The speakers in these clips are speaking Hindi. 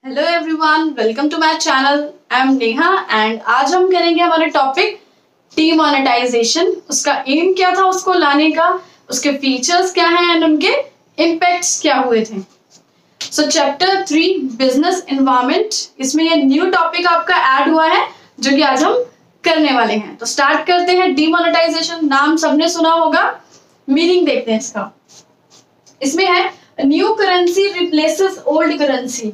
Hello everyone, welcome to my channel. I am Neha and आज हम करेंगे हमारा टॉपिक डीमोनेटाइजेशन। उसका एम क्या था उसको लाने का, उसके फीचर्स क्या हैं एंड उनके इम्पैक्ट्स क्या हुए थे। सो चैप्टर 3 बिजनेस एनवायरनमेंट, इसमें ये न्यू टॉपिक आपका ऐड हुआ है जो कि आज हम करने वाले हैं। तो स्टार्ट करते हैं। डीमोनेटाइजेशन नाम सबने सुना होगा, मीनिंग देखते हैं इसका। इसमें है new currency replaces old currency.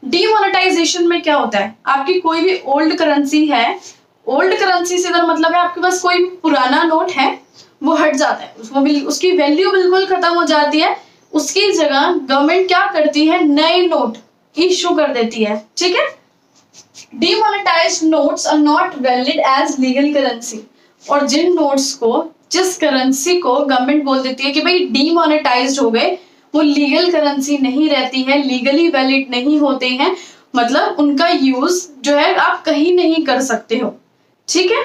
Demonetisation में क्या होता है, आपकी कोई भी ओल्ड करेंसी है, ओल्ड करेंसी से मतलब है आपके पास कोई पुराना नोट है वो हट जाता है, उसकी वैल्यू बिल्कुल खत्म हो जाती है। उसकी जगह गवर्नमेंट क्या करती है, नए नोट इश्यू कर देती है। ठीक है, demonetized notes are not valid as legal currency. और जिन नोट्स को, जिस करेंसी को गवर्नमेंट बोल देती है कि भाई डीमोनेटाइज्ड हो गए, वो लीगल करेंसी नहीं रहती है, लीगली वैलिड नहीं होते हैं, मतलब उनका यूज जो है आप कहीं नहीं कर सकते हो। ठीक है,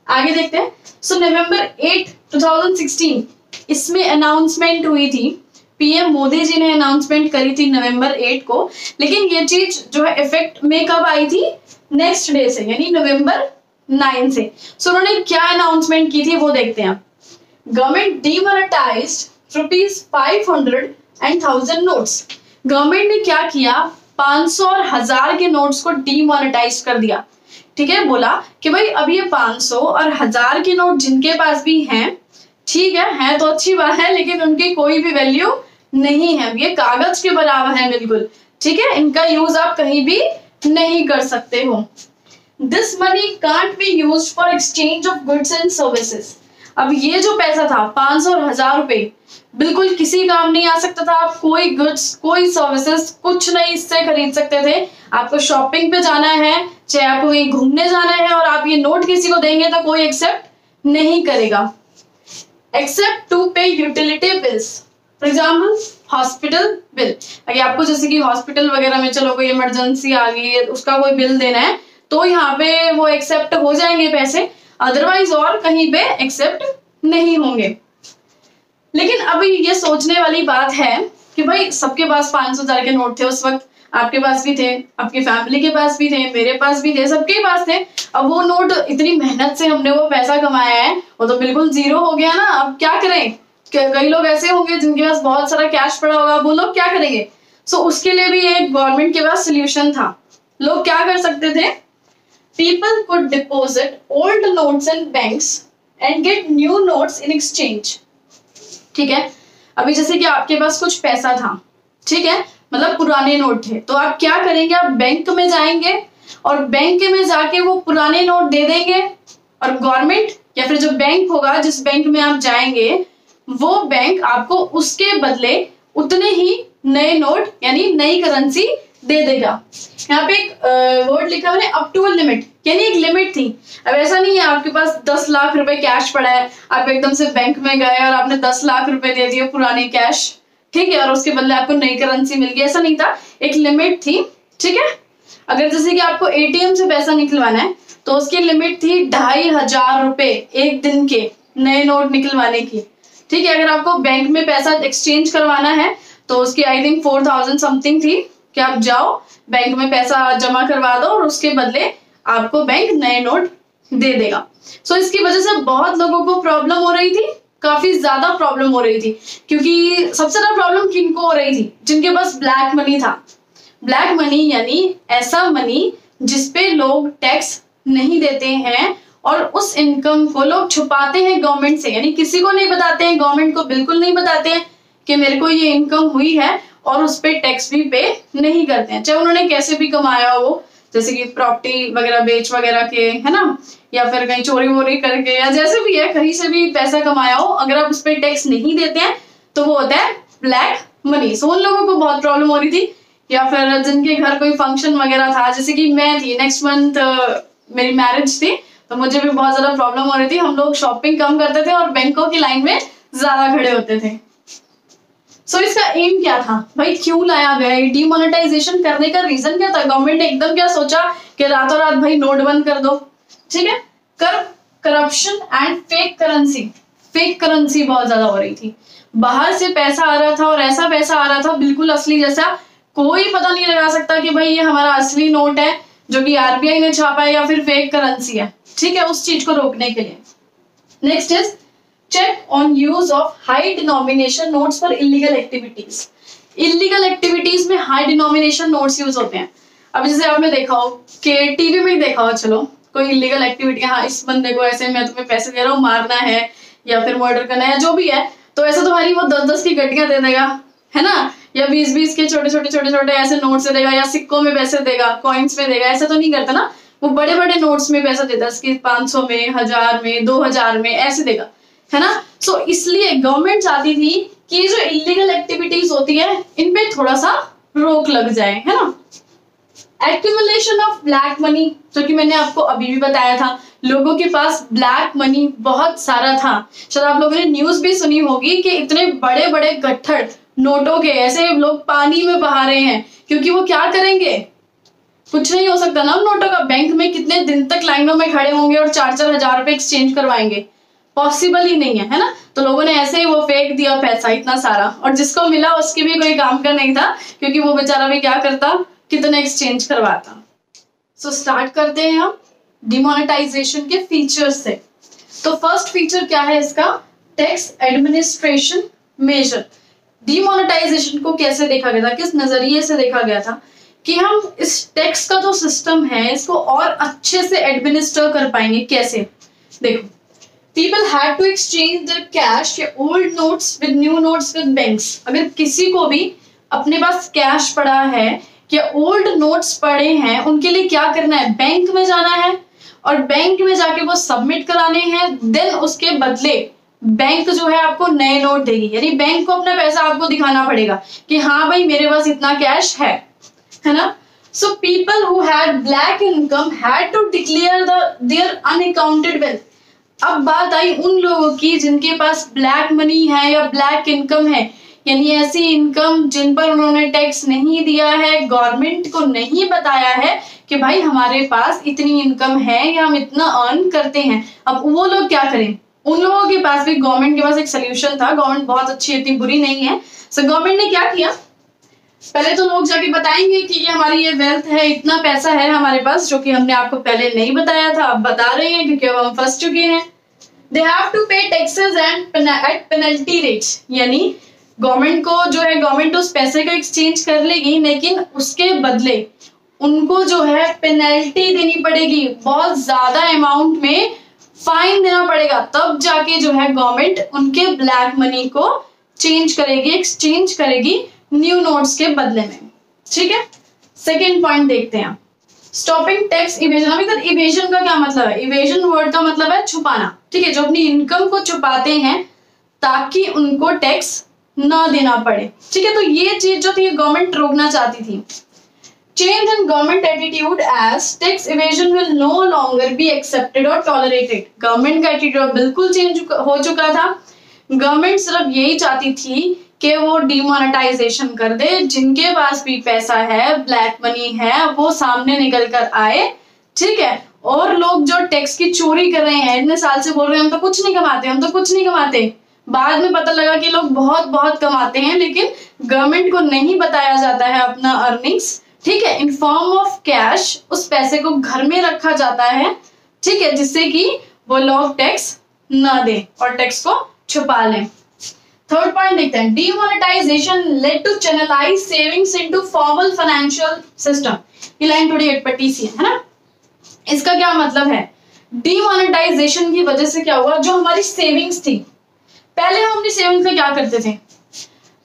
आगे देखते हैं। सो नवंबर 8, 2016 इसमें अनाउंसमेंट हुई थी। पीएम मोदी जी ने अनाउंसमेंट करी थी नवंबर 8 को, लेकिन ये चीज जो है इफेक्ट में कब आई थी, नेक्स्ट डे से, यानी नवंबर 9 से। सो उन्होंने क्या अनाउंसमेंट की थी वो देखते हैं। Government demonetized ₹500 and 1000 notes. Government ने क्या किया, 500 और 1000 के नोट्स को डीमोनेटाइज कर दिया। ठीक है, बोला कि भाई अब ये 500 और 1000 के नोट जिनके पास भी हैं, ठीक है तो अच्छी बात है, लेकिन उनकी कोई भी वैल्यू नहीं है, ये कागज के बराबर है बिल्कुल। ठीक है, इनका यूज आप कहीं भी नहीं कर सकते हो। This money can't be used for exchange of goods and services. अब ये जो पैसा था 500 और 1000 रुपए बिल्कुल किसी काम नहीं आ सकता था। आप कोई गुड्स, कोई सर्विसेज, कुछ नहीं इससे खरीद सकते थे। आपको शॉपिंग पे जाना है, चाहे आपको कहीं घूमने जाना है, और आप ये नोट किसी को देंगे तो कोई एक्सेप्ट नहीं करेगा। एक्सेप्ट टू पे utility bills, for example hospital bill. अगर आपको जैसे कि हॉस्पिटल वगैरह में चलो कोई इमरजेंसी आ गई है, उसका कोई बिल देना है, तो यहाँ पे वो एक्सेप्ट हो जाएंगे पैसे, अदरवाइज और कहीं पे एक्सेप्ट नहीं होंगे। लेकिन अभी ये सोचने वाली बात है कि भाई सबके पास 500,000 के नोट थे उस वक्त, आपके पास भी थे, आपकी फैमिली के पास भी थे, मेरे पास भी थे, सबके पास थे। अब वो नोट, इतनी मेहनत से हमने वो पैसा कमाया है, वो तो बिल्कुल जीरो हो गया ना। अब क्या करें, कई लोग ऐसे होंगे जिनके पास बहुत सारा कैश पड़ा होगा, वो लोग क्या करेंगे। सो उसके लिए भी एक गवर्नमेंट के पास सोल्यूशन था। लोग क्या कर सकते थे, people could deposit old notes in banks and get new notes in exchange. ठीक है, अभी जैसे कि आपके पास कुछ पैसा था, ठीक है, मतलब पुराने नोट थे, तो आप क्या करेंगे, आप बैंक में जाएंगे और बैंक में जाके वो पुराने नोट दे देंगे, और गवर्नमेंट या फिर जो बैंक होगा, जिस बैंक में आप जाएंगे, वो बैंक आपको उसके बदले उतने ही नए नोट यानी नई करेंसी दे देगा। यहाँ पे एक वर्ड लिखा हुआ है अप टू अ लिमिट, यानी एक लिमिट थी। अब ऐसा नहीं है आपके पास 10 लाख रुपए कैश पड़ा है, आप एकदम से बैंक में गए और आपने 10 लाख रुपए दे दिए पुराने कैश, ठीक है, और उसके बदले आपको नई करेंसी मिल गई, ऐसा नहीं था, एक लिमिट थी। ठीक है, अगर जैसे कि आपको एटीएम से पैसा निकलवाना है तो उसकी लिमिट थी 2500 रुपए एक दिन के नए नोट निकलवाने की। ठीक है, अगर आपको बैंक में पैसा एक्सचेंज करवाना है तो उसकी आई थिंक 4000 समथिंग थी कि आप जाओ बैंक में पैसा जमा करवा दो और उसके बदले आपको बैंक नए नोट दे देगा। सो इसकी वजह से बहुत लोगों को प्रॉब्लम हो रही थी, काफी ज्यादा प्रॉब्लम हो रही थी, क्योंकि सबसे ज्यादा प्रॉब्लम किनको हो रही थी, जिनके पास ब्लैक मनी था। ब्लैक मनी यानी ऐसा मनी जिसपे लोग टैक्स नहीं देते हैं और उस इनकम को लोग छुपाते हैं गवर्नमेंट से, यानी किसी को नहीं बताते हैं, गवर्नमेंट को बिल्कुल नहीं बताते हैं कि मेरे को ये इनकम हुई है, और उस पर टैक्स भी पे नहीं करते हैं, चाहे उन्होंने कैसे भी कमाया हो, जैसे कि प्रॉपर्टी वगैरह बेच वगैरह के, है ना, या फिर कहीं चोरी वोरी करके, या जैसे भी है, कहीं से भी पैसा कमाया हो, अगर आप उस पर टैक्स नहीं देते हैं तो वो होता है ब्लैक मनी। सो उन लोगों को बहुत प्रॉब्लम हो रही थी। या फिर जिनके घर कोई फंक्शन वगैरह था, जैसे कि मैं थी, नेक्स्ट मंथ मेरी मैरिज थी, तो मुझे भी बहुत ज्यादा प्रॉब्लम हो रही थी। हम लोग शॉपिंग कम करते थे और बैंकों की लाइन में ज्यादा खड़े होते थे। सो इसका एम क्या था, भाई क्यों लाया गया, डीमोनेटाइजेशन करने का रीजन क्या था। गवर्नमेंट ने एकदम क्या सोचा कि रातों रात भाई नोट बंद कर दो। ठीक है, corruption and fake currency, fake currency बहुत ज्यादा हो रही थी। बाहर से पैसा आ रहा था और ऐसा पैसा आ रहा था बिल्कुल असली जैसा कोई पता नहीं लगा सकता कि भाई ये हमारा असली नोट है जो कि आरबीआई ने छापा है या फिर फेक करेंसी है, ठीक है, उस चीज को रोकने के लिए। Next is check on use of high denomination notes for illegal activities. Illegal activities में हाई डिनोमिनेशन नोट्स यूज होते हैं। अब जैसे आपने देखा हो कि टीवी में ही देखा हो, चलो कोई इलीगल एक्टिविटी, हाँ इस बंदे को ऐसे मैं तुम्हें पैसे दे रहा हूँ, मारना है या फिर मर्डर करना है, जो भी है, तो ऐसे तुम्हारी वो 10-10 की गड्डियां दे देगा, है ना, या 20-20 के छोटे छोटे ऐसे नोट्स दे देगा, या सिक्कों में पैसे देगा, कॉइन्स में देगा, ऐसा तो नहीं करता ना, वो बड़े बड़े नोट्स में पैसा देता है, इसकी 500 में, 1000 में, 2000 में ऐसे देगा, है ना। सो इसलिए गवर्नमेंट चाहती थी कि जो इलीगल एक्टिविटीज होती है इन पे थोड़ा सा रोक लग जाए, है ना। एक्यूमुलेशन ऑफ ब्लैक मनी, जो कि मैंने आपको अभी भी बताया था, लोगों के पास ब्लैक मनी बहुत सारा था। शायद आप लोगों ने न्यूज भी सुनी होगी कि इतने बड़े बड़े गट्ठर नोटों के ऐसे लोग पानी में बहा रहे हैं, क्योंकि वो क्या करेंगे, कुछ नहीं हो सकता ना नोटों का। बैंक में कितने दिन तक लाइनों में खड़े होंगे और 4-4 हजार रुपए एक्सचेंज करवाएंगे, पॉसिबल ही नहीं है ना। तो लोगों ने ऐसे ही वो फेंक दिया पैसा इतना सारा, और जिसको मिला उसकी भी कोई काम का नहीं था, क्योंकि वो बेचारा भी क्या करता, कितना एक्सचेंज करवाता। सो स्टार्ट करते हैं हम डिमोनेटाइजेशन के फीचर्स से। तो फर्स्ट फीचर क्या है इसका, टैक्स एडमिनिस्ट्रेशन मेजर। डिमोनेटाइजेशन को कैसे देखा गया था, किस नजरिए से देखा गया था कि हम इस टैक्स का जो सिस्टम है इसको और अच्छे से एडमिनिस्टर कर पाएंगे। कैसे, देखो, people had to exchange their cash या old notes with new notes with banks। अगर किसी को भी अपने पास कैश पड़ा है या ओल्ड नोट्स पड़े हैं, उनके लिए क्या करना है, बैंक में जाना है और बैंक में जाके वो सबमिट कराने हैं। देन उसके बदले बैंक जो है आपको नए नोट देगी, यानी बैंक को अपना पैसा आपको दिखाना पड़ेगा कि हाँ भाई मेरे पास इतना कैश है ना। So people who had black income had to declare their unaccounted wealth. अब बात आई उन लोगों की जिनके पास ब्लैक मनी है या ब्लैक इनकम है, यानी ऐसी इनकम जिन पर उन्होंने टैक्स नहीं दिया है, गवर्नमेंट को नहीं बताया है कि भाई हमारे पास इतनी इनकम है या हम इतना अर्न करते हैं। अब वो लोग क्या करें, उन लोगों के पास भी गवर्नमेंट के पास एक सोल्यूशन था। गवर्नमेंट बहुत अच्छी, इतनी बुरी नहीं है। सो गवर्नमेंट ने क्या किया, पहले तो लोग जाके बताएंगे कि ये हमारी ये वेल्थ है, इतना पैसा है हमारे पास, जो कि हमने आपको पहले नहीं बताया था, अब बता रहे हैं क्योंकि अब हम फंस चुके हैं। They have to pay taxes and at penalty rates, यानी गवर्नमेंट को जो है, गवर्नमेंट उस पैसे को एक्सचेंज कर लेगी, लेकिन उसके बदले उनको जो है पेनल्टी देनी पड़ेगी, बहुत ज्यादा अमाउंट में फाइन देना पड़ेगा, तब जाके जो है गवर्नमेंट उनके ब्लैक मनी को चेंज करेगी, एक्सचेंज करेगी न्यू नोट्स के बदले में। ठीक है, सेकेंड पॉइंट देखते हैं, स्टॉपिंग टैक्स इवेजन। अब इधर इवेजन का क्या मतलब है, इवेजन वर्ड का मतलब है छुपाना, ठीक है, जो अपनी इनकम को छुपाते हैं ताकि उनको टैक्स ना देना पड़े। ठीक है, तो ये चीज जो थी गवर्नमेंट रोकना चाहती थी। Change in government attitude as tax evasion will no longer be accepted और टॉलरेटेड। गवर्नमेंट का एटीट्यूड बिल्कुल चेंज हो चुका था। गवर्नमेंट सिर्फ यही चाहती थी कि वो डिमोनेटाइजेशन कर दे, जिनके पास भी पैसा है, ब्लैक मनी है, वो सामने निकल कर आए। ठीक है, और लोग जो टैक्स की चोरी कर रहे हैं, इतने साल से बोल रहे हैं हम तो कुछ नहीं कमाते, हम तो कुछ नहीं कमाते, बाद में पता लगा कि लोग बहुत बहुत कमाते हैं, लेकिन गवर्नमेंट को नहीं बताया जाता है अपना अर्निंग्स। ठीक है, इन फॉर्म ऑफ कैश उस पैसे को घर में रखा जाता है, ठीक है, जिससे कि वो लोग टैक्स ना दें और टैक्स को छुपा लें। थर्ड पॉइंट देखते हैं, demonetisation led to channelise savings into formal financial system. ये लाइन थोड़ी अटपटी सी है ना। इसका क्या मतलब है, डीमोनेटाइजेशन की वजह से क्या हुआ, जो हमारी सेविंग्स थी, पहले हम अपनी सेविंग्स में क्या करते थे,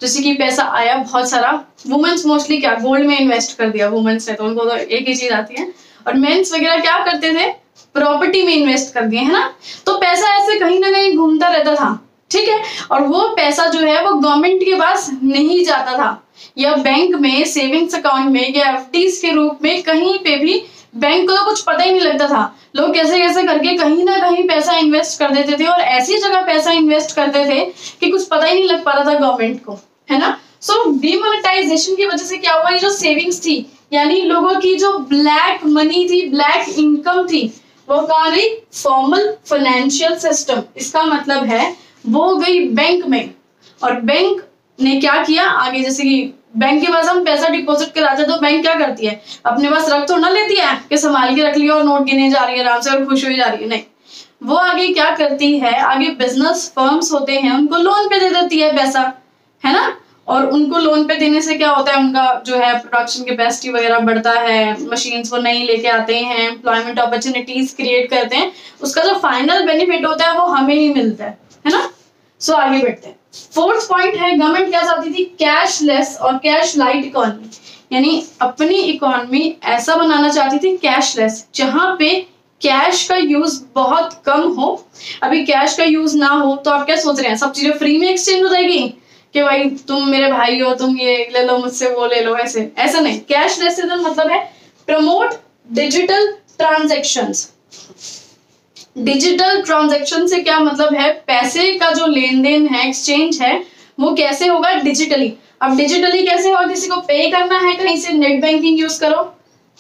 जैसे कि पैसा आया बहुत सारा, वुमेन्स मोस्टली क्या गोल्ड में इन्वेस्ट कर दिया, वुमेन्स है तो उनको तो एक ही चीज आती है, और मेंस वगैरह क्या करते थे, प्रॉपर्टी में इन्वेस्ट कर दिए, है ना। तो पैसा ऐसे कहीं ना कहीं घूमता रहता था, ठीक है, और वो पैसा जो है वो गवर्नमेंट के पास नहीं जाता था, या बैंक में सेविंग्स अकाउंट में या एफडीज के रूप में कहीं पे भी बैंक को तो कुछ पता ही नहीं लगता था। लोग कैसे कैसे करके कहीं ना कहीं पैसा इन्वेस्ट कर देते थे, और ऐसी जगह पैसा इन्वेस्ट करते थे कि कुछ पता ही नहीं लग पाता था गवर्नमेंट को, है ना। सो डिमोनेटाइजेशन की वजह से क्या हुआ, ये जो सेविंग्स थी, यानी लोगों की जो ब्लैक मनी थी, ब्लैक इनकम थी, वो कहाँ गई, फॉर्मल फाइनेंशियल सिस्टम। इसका मतलब है वो गई बैंक में, और बैंक ने क्या किया आगे, जैसे कि बैंक के पास हम पैसा डिपॉजिट कराते हैं तो बैंक क्या करती है, अपने पास रख तो ना लेती है कि संभाल के रख लिया और नोट गिने जा रही है आराम से और खुश हुई जा रही है, नहीं, वो आगे क्या करती है, आगे बिजनेस फर्म्स होते हैं उनको लोन पे दे देती है पैसा, है ना। और उनको लोन पे देने से क्या होता है, उनका जो है प्रोडक्शन कैपेसिटी वगैरह बढ़ता है, मशीन्स वो नई लेके आते हैं, एम्प्लॉयमेंट अपॉर्चुनिटीज क्रिएट करते हैं, उसका जो फाइनल बेनिफिट होता है वो हमें ही मिलता है ना। सो आगे बढ़ते हैं। फोर्थ पॉइंट है, गवर्नमेंट क्या चाहती थी, कैशलेस और कैश लाइट इकोनॉमी, यानी अपनी इकोनॉमी ऐसा बनाना चाहती थी कैशलेस, जहां पे कैश का यूज बहुत कम हो। अभी कैश का यूज ना हो तो आप क्या सोच रहे हैं, सब चीजें फ्री में एक्सचेंज हो जाएगी कि भाई तुम मेरे भाई हो, तुम ये ले लो मुझसे, वो ले लो, ऐसे ऐसा नहीं। कैशलेस से मतलब है promote digital transactions. Digital transaction से क्या मतलब है, पैसे का जो लेन देन है, एक्सचेंज है, वो कैसे होगा, डिजिटली। अब डिजिटली कैसे होगा, किसी को पे करना है कहीं से, नेट बैंकिंग यूज करो,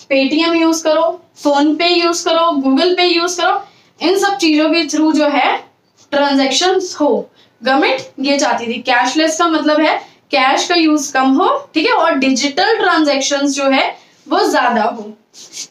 पेटीएम यूज करो, फोन पे यूज करो, गूगल पे यूज करो, इन सब चीजों के थ्रू जो है ट्रांजैक्शंस हो। गवर्नमेंट ये चाहती थी, कैशलेस का मतलब है कैश का यूज कम हो, ठीक है, और डिजिटल ट्रांजैक्शंस जो है वो ज्यादा हो।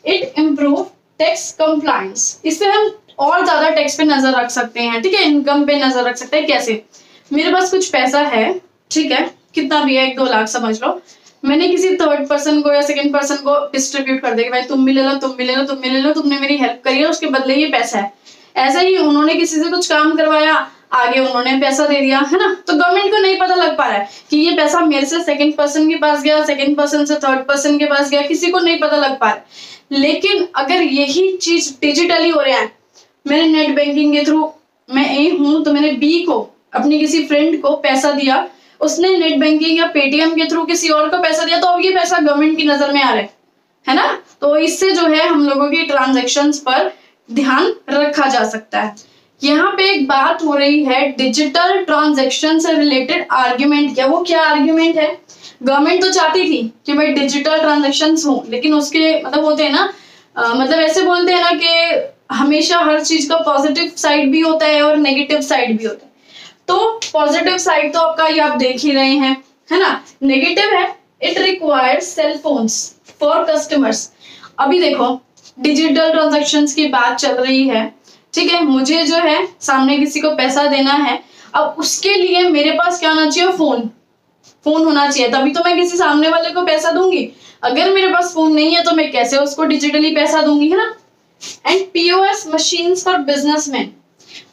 इट इम्प्रूव टैक्स कंप्लायंस, इससे हम और ज्यादा टैक्स पे नजर रख सकते हैं, ठीक है, इनकम पे नजर रख सकते हैं। कैसे, मेरे पास कुछ पैसा है, ठीक है, कितना भी है, 1-2 लाख समझ लो, मैंने किसी थर्ड पर्सन को या सेकंड पर्सन को डिस्ट्रीब्यूट कर दिया, भाई तुम भी ले लो, तुम भी ले लो, तुम भी ले लो, तुमने मेरी हेल्प करी है, उसके बदले ये पैसा है। ऐसा ही उन्होंने किसी से कुछ काम करवाया, आगे उन्होंने पैसा दे दिया, है ना। तो गवर्नमेंट को नहीं पता लग पा रहा है कि ये पैसा मेरे से सेकंड पर्सन के पास गया, सेकंड पर्सन से थर्ड पर्सन के पास गया, किसी को नहीं पता लग पा रहा है। लेकिन अगर यही चीज डिजिटली हो रहा है, मैंने नेट बैंकिंग के थ्रू, मैं ए हूं तो मैंने बी को, अपनी किसी फ्रेंड को पैसा दिया, उसने नेट बैंकिंग या पेटीएम के थ्रू किसी और को पैसा दिया, तो अब ये पैसा गवर्नमेंट की नजर में आ रहा है ना। तो इससे जो है हम लोगों की ट्रांजैक्शंस पर ध्यान रखा जा सकता है। यहाँ पे एक बात हो रही है, डिजिटल ट्रांजैक्शन से रिलेटेड आर्ग्यूमेंट क्या, वो क्या आर्ग्यूमेंट है, गवर्नमेंट तो चाहती थी कि भाई डिजिटल ट्रांजैक्शंस हो, लेकिन उसके मतलब होते हैं ना, मतलब ऐसे बोलते हैं ना कि हमेशा हर चीज का पॉजिटिव साइड भी होता है और नेगेटिव साइड भी होता है। तो पॉजिटिव साइड तो आपका ये आप देख ही रहे हैं, है ना। नेगेटिव है, it requires cell phones for customers. अभी देखो डिजिटल ट्रांजैक्शंस की बात चल रही है, ठीक है, मुझे जो है सामने किसी को पैसा देना है, अब उसके लिए मेरे पास क्या होना चाहिए, फोन होना चाहिए, तभी तो मैं किसी सामने वाले को पैसा दूंगी। अगर मेरे पास फोन नहीं है तो मैं कैसे उसको डिजिटली पैसा दूंगी, है ना। And POS machines for businessman,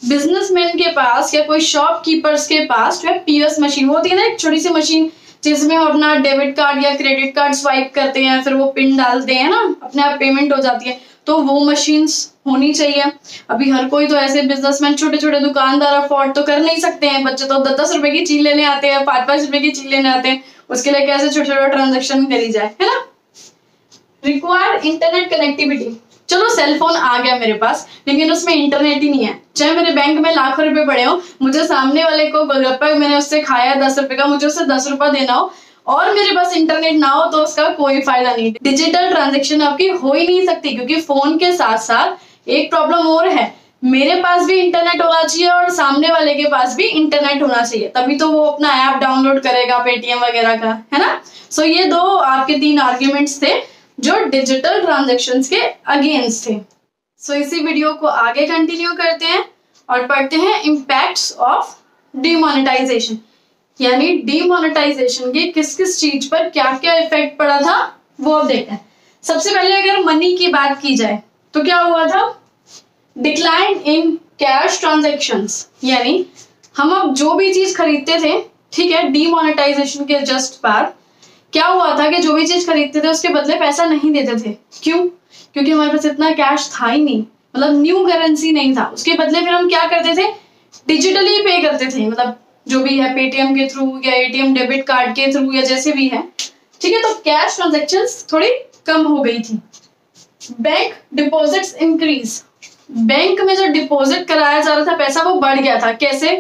businessman के पास या कोई शॉपकीपर्स के पास जो है पीओएस मशीन होती है ना, एक छोटी सी मशीन जिसमें हम अपना डेबिट कार्ड या क्रेडिट कार्ड स्वाइप करते हैं, फिर वो पिन डालते हैं ना, अपने आप पेमेंट हो जाती है, तो वो मशीन्स होनी चाहिए। अभी हर कोई तो ऐसे बिजनेसमैन, छोटे छोटे दुकानदार अफोर्ड तो कर नहीं सकते हैं, बच्चे तो 10-10 रुपए की चीज लेने आते हैं, 5-5 रुपए की चीज लेने आते हैं, उसके लिए कैसे छोटे छोटे ट्रांजेक्शन करी जाए, है ना। रिक्वायर इंटरनेट कनेक्टिविटी, चलो सेल फोन आ गया मेरे पास, लेकिन उसमें इंटरनेट ही नहीं है, चाहे मेरे बैंक में लाखों रुपए पड़े हो, मुझे सामने वाले को गोलगप्पा मैंने उससे खाया 10 रुपए का, मुझे उससे 10 रुपया देना हो और मेरे पास इंटरनेट ना हो, तो उसका कोई फायदा नहीं। डिजिटल ट्रांजैक्शन आपकी हो ही नहीं सकती, क्योंकि फोन के साथ साथ एक प्रॉब्लम और है, मेरे पास भी इंटरनेट होना चाहिए और सामने वाले के पास भी इंटरनेट होना चाहिए, तभी तो वो अपना ऐप डाउनलोड करेगा पेटीएम वगैरह का, है ना। सो ये दो आपके 3 आर्ग्यूमेंट्स थे जो डिजिटल ट्रांजैक्शंस के अगेंस्ट थे। सो इसी वीडियो को आगे कंटिन्यू करते हैं और पढ़ते हैं इम्पैक्ट्स ऑफ डीमोनेटाइजेशन, यानी डीमोनेटाइजेशन के किस किस चीज पर क्या क्या इफेक्ट पड़ा था वो अब देखते हैं। सबसे पहले अगर मनी की बात की जाए तो क्या हुआ था, डिक्लाइन इन कैश ट्रांजैक्शंस, यानी हम अब जो भी चीज खरीदते थे, ठीक है, डीमोनेटाइजेशन के जस्ट बाद क्या हुआ था कि जो भी चीज खरीदते थे उसके बदले पैसा नहीं देते थे। क्यों? क्योंकि हमारे पास इतना कैश था ही नहीं, मतलब न्यू करेंसी नहीं था, उसके बदले फिर हम क्या करते थे, डिजिटली पे करते थे, मतलब जो भी है पेटीएम के थ्रू या एटीएम डेबिट कार्ड के थ्रू या जैसे भी है, ठीक है। तो कैश ट्रांजैक्शंस थोड़ी कम हो गई थी। बैंक डिपॉजिट्स इंक्रीज, बैंक में जो डिपॉजिट कराया जा रहा था पैसा वो बढ़ गया था। कैसे?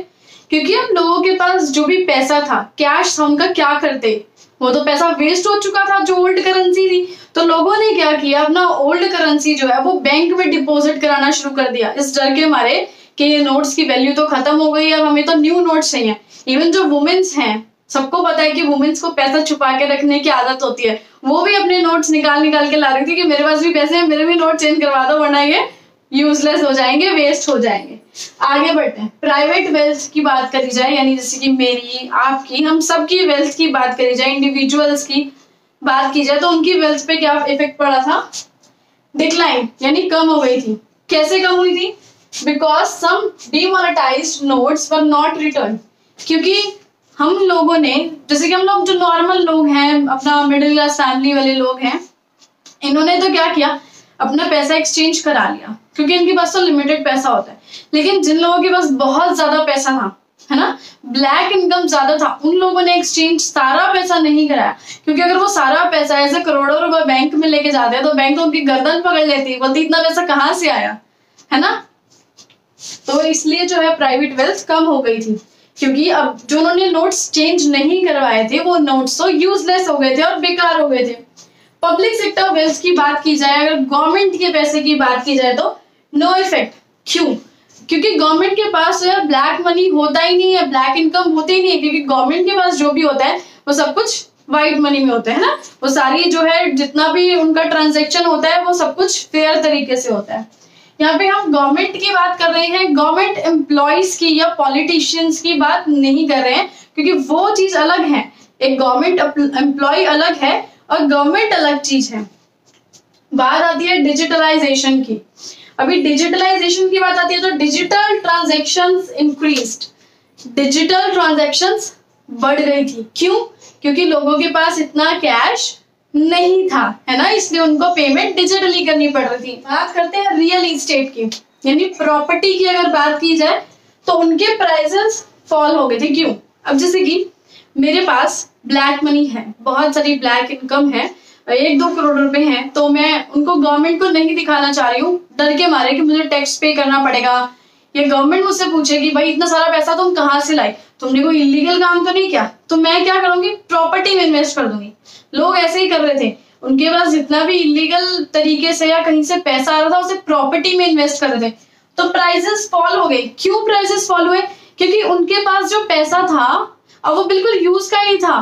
क्योंकि अब लोगों के पास जो भी पैसा था, कैश था, उनका क्या करते, वो तो पैसा वेस्ट हो चुका था जो ओल्ड करेंसी थी, तो लोगों ने क्या किया, अपना ओल्ड करेंसी जो है वो बैंक में डिपॉजिट कराना शुरू कर दिया, इस डर के मारे कि ये नोट्स की वैल्यू तो खत्म हो गई, अब हमें तो न्यू नोट्स चाहिए। इवन जो वुमेन्स हैं, सबको पता है कि वुमेन्स को पैसा छुपा के रखने की आदत होती है। वो भी अपने नोट्स निकाल के ला रही थी कि मेरे पास भी पैसे हैं, मेरे भी नोट चेंज करवा दो, वरना ये यूजलेस हो जाएंगे, वेस्ट हो जाएंगे। आगे बढ़ते हैं। प्राइवेट वेल्थ की बात करी जाए, यानी जैसे कि मेरी, आपकी, हम सबकी वेल्थ की बात करी जाए, इंडिविजुअल्स की बात की जाए, तो उनकी वेल्थ पे क्या इफेक्ट पड़ा था? डिक्लाइन, यानी कम हो गई थी। कैसे कम हुई थी? Because some demonetized notes were not return. क्योंकि हम लोगों ने, जैसे कि हम लोग जो नॉर्मल लोग हैं, अपना मिडिल क्लास फैमिली वाले लोग हैं, इन्होंने तो क्या किया, अपना पैसा एक्सचेंज करा लिया, क्योंकि इनके पास तो लिमिटेड पैसा होता है। लेकिन जिन लोगों के पास बहुत ज्यादा पैसा था, है ना, ब्लैक इनकम ज्यादा था, उन लोगों ने एक्सचेंज सारा पैसा नहीं कराया। क्योंकि अगर वो सारा पैसा ऐसे करोड़ों रुपए बैंक में लेके जाते हैं तो बैंक उनकी गर्दन पकड़ लेती, बोलती इतना पैसा कहाँ से आया, है ना। तो इसलिए जो है प्राइवेट वेल्थ कम हो गई थी, क्योंकि अब जो उन्होंने नोट्स चेंज नहीं करवाए थे वो नोट्स तो यूजलेस हो गए थे और बेकार हो गए थे। पब्लिक सेक्टर वेल्थ की बात की जाए, अगर गवर्नमेंट के पैसे की बात की जाए, तो नो इफेक्ट। क्यों? क्योंकि गवर्नमेंट के पास जो है ब्लैक मनी होता ही नहीं है, ब्लैक इनकम होती ही नहीं है, क्योंकि गवर्नमेंट के पास जो भी होता है वो सब कुछ व्हाइट मनी में होता है ना। वो सारी जो है जितना भी उनका ट्रांजेक्शन होता है वो सब कुछ फेयर तरीके से होता है। यहाँ पे हम गवर्नमेंट की बात कर रहे हैं, गवर्नमेंट एम्प्लॉयज की या पॉलिटिशियंस की बात नहीं कर रहे हैं, क्योंकि वो चीज अलग है। एक गवर्नमेंट एम्प्लॉय अलग है और गवर्नमेंट अलग चीज है। बात आती है डिजिटलाइजेशन की। अभी डिजिटलाइजेशन की बात आती है तो digital transactions increased, digital transactions बढ़ गई थी। क्यों? क्योंकि लोगों के पास इतना कैश नहीं था, है ना, इसलिए उनको पेमेंट डिजिटली करनी पड़ रही थी। बात करते हैं रियल इस्टेट की, यानी प्रॉपर्टी की अगर बात की जाए तो उनके प्राइसेस फॉल हो गए थे। क्यों? अब जैसे कि मेरे पास ब्लैक मनी है, बहुत सारी ब्लैक इनकम है, 1-2 करोड़ रुपए हैं, तो मैं उनको गवर्नमेंट को नहीं दिखाना चाह रही हूँ, डर के मारे कि मुझे टैक्स पे करना पड़ेगा, या गवर्नमेंट मुझसे पूछेगी भाई इतना सारा पैसा तुम कहाँ से लाई, तुमने कोई इलीगल काम तो नहीं किया। तो मैं क्या करूंगी, प्रॉपर्टी में इन्वेस्ट कर दूंगी। लोग ऐसे ही कर रहे थे, उनके पास जितना भी इलीगल तरीके से या कहीं से पैसा आ रहा था उसे प्रॉपर्टी में इन्वेस्ट कर रहे थे, तो प्राइसेस फॉल हो गए। क्यों प्राइसेस फॉल हुए? क्योंकि उनके पास जो पैसा था अब वो बिल्कुल यूज का ही था,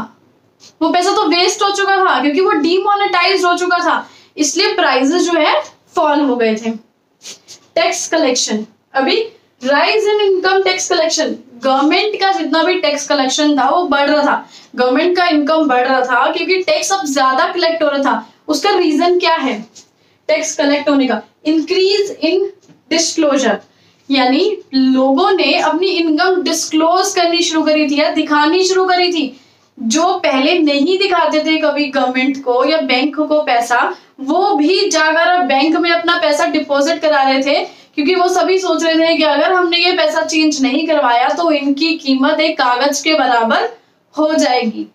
वो पैसा तो वेस्ट हो चुका था, क्योंकि वो डीमोनेटाइज हो चुका था, इसलिए प्राइसेस जो है फॉल हो गए थे। टैक्स कलेक्शन, अभी rise in income tax collection, government का जितना भी टैक्स कलेक्शन था वो बढ़ रहा था, गवर्नमेंट का इनकम बढ़ रहा था, क्योंकि टैक्स अब ज्यादा कलेक्ट हो रहा था। उसका रीजन क्या है टैक्स कलेक्ट होने का? इंक्रीज इन डिस्क्लोजर, यानी लोगों ने अपनी इनकम डिस्क्लोज करनी शुरू करी थी या दिखानी शुरू करी थी। जो पहले नहीं दिखाते थे कभी गवर्नमेंट को या बैंक को पैसा, वो भी जाकर बैंक में अपना पैसा डिपॉजिट करा रहे थे, क्योंकि वो सभी सोच रहे थे कि अगर हमने ये पैसा चेंज नहीं करवाया तो इनकी कीमत एक कागज के बराबर हो जाएगी।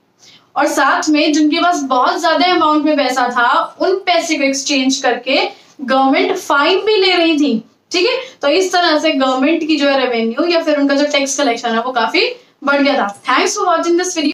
और साथ में जिनके पास बहुत ज्यादा अमाउंट में पैसा था उन पैसे को एक्सचेंज करके गवर्नमेंट फाइन भी ले रही थी। ठीक है, तो इस तरह से गवर्नमेंट की जो है रेवेन्यू या फिर उनका जो टैक्स कलेक्शन है वो काफी बढ़ गया था। Thanks for watching this video.